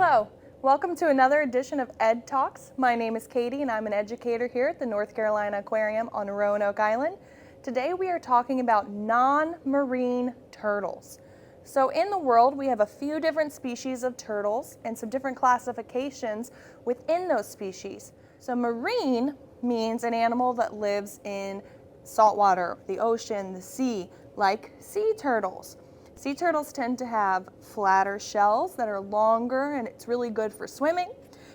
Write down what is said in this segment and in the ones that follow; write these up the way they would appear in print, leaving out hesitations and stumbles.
Hello, welcome to another edition of Ed Talks. My name is Katie and I'm an educator here at the North Carolina Aquarium on Roanoke Island. Today we are talking about non-marine turtles. So in the world we have a few different species of turtles and some different classifications within those species. So marine means an animal that lives in saltwater, the ocean, the sea, like sea turtles. Sea turtles tend to have flatter shells that are longer and it's really good for swimming,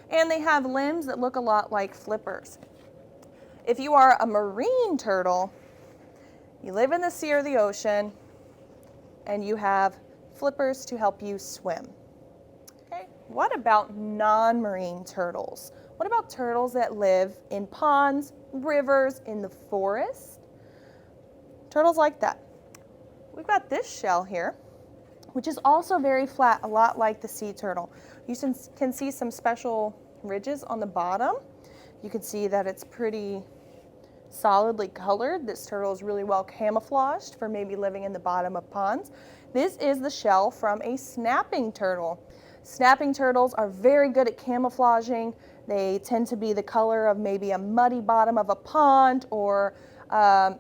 and they have limbs that look a lot like flippers. If you are a marine turtle, you live in the sea or the ocean and you have flippers to help you swim. Okay, what about non-marine turtles? What about turtles that live in ponds, rivers, in the forest? Turtles like that. We've got this shell here, which is also very flat, a lot like the sea turtle. You can see some special ridges on the bottom. You can see that it's pretty solidly colored. This turtle is really well camouflaged for maybe living in the bottom of ponds. This is the shell from a snapping turtle. Snapping turtles are very good at camouflaging. They tend to be the color of maybe a muddy bottom of a pond or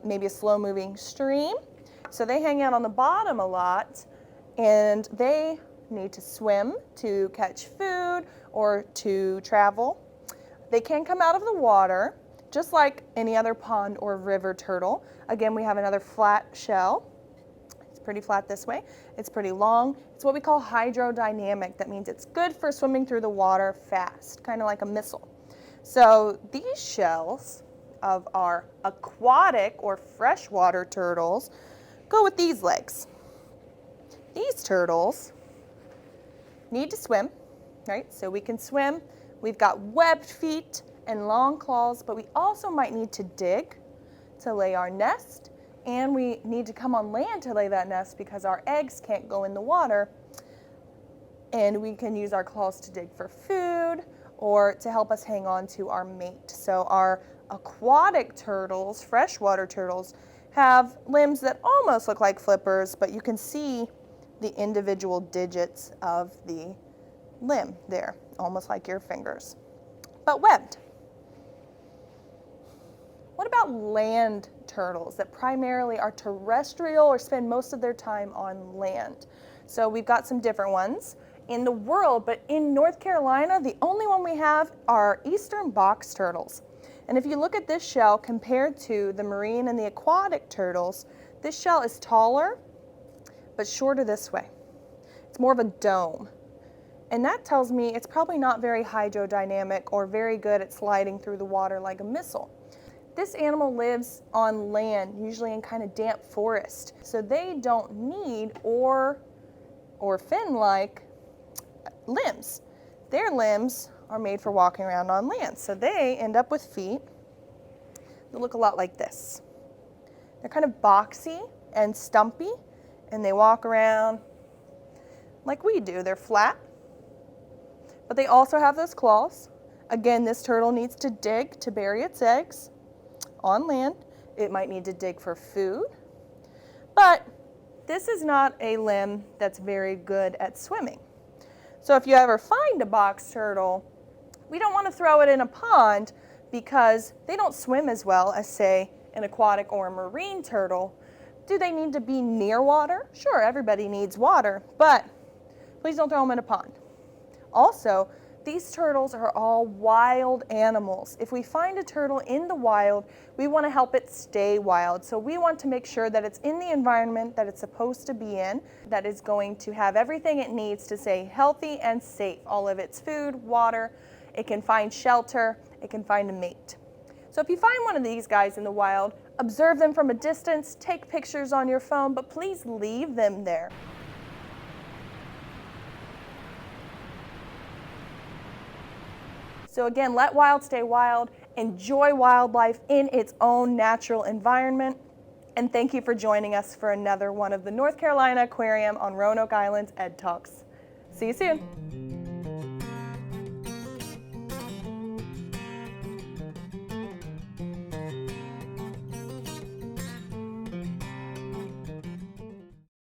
maybe a slow-moving stream. So they hang out on the bottom a lot, and they need to swim to catch food or to travel. They can come out of the water, just like any other pond or river turtle. Again, we have another flat shell. It's pretty flat this way. It's pretty long. It's what we call hydrodynamic. That means it's good for swimming through the water fast, kind of like a missile. So these shells of our aquatic or freshwater turtles go with these legs. These turtles need to swim, right? So we can swim. We've got webbed feet and long claws, but we also might need to dig to lay our nest, and we need to come on land to lay that nest because our eggs can't go in the water. And we can use our claws to dig for food or to help us hang on to our mate. So our aquatic turtles, freshwater turtles, have limbs that almost look like flippers, but you can see the individual digits of the limb there, almost like your fingers, but webbed. What about land turtles that primarily are terrestrial or spend most of their time on land? So we've got some different ones in the world, but in North Carolina, the only one we have are eastern box turtles. And if you look at this shell compared to the marine and the aquatic turtles, this shell is taller, but shorter this way. It's more of a dome. And that tells me it's probably not very hydrodynamic or very good at sliding through the water like a missile. This animal lives on land, usually in kind of damp forest. So they don't need or fin-like limbs. Their limbs are made for walking around on land. So they end up with feet that look a lot like this. They're kind of boxy and stumpy, and they walk around like we do. They're flat, but they also have those claws. Again, this turtle needs to dig to bury its eggs on land. It might need to dig for food, but this is not a limb that's very good at swimming. So if you ever find a box turtle, we don't want to throw it in a pond because they don't swim as well as, say, an aquatic or a marine turtle. Do they need to be near water? Sure, everybody needs water, but please don't throw them in a pond. Also, these turtles are all wild animals. If we find a turtle in the wild, we want to help it stay wild. So we want to make sure that it's in the environment that it's supposed to be in, that is going to have everything it needs to stay healthy and safe. All of its food, water, it can find shelter, it can find a mate. So if you find one of these guys in the wild, observe them from a distance, take pictures on your phone, but please leave them there. So again, let wild stay wild, enjoy wildlife in its own natural environment, and thank you for joining us for another one of the North Carolina Aquarium on Roanoke Island's Ed Talks. See you soon.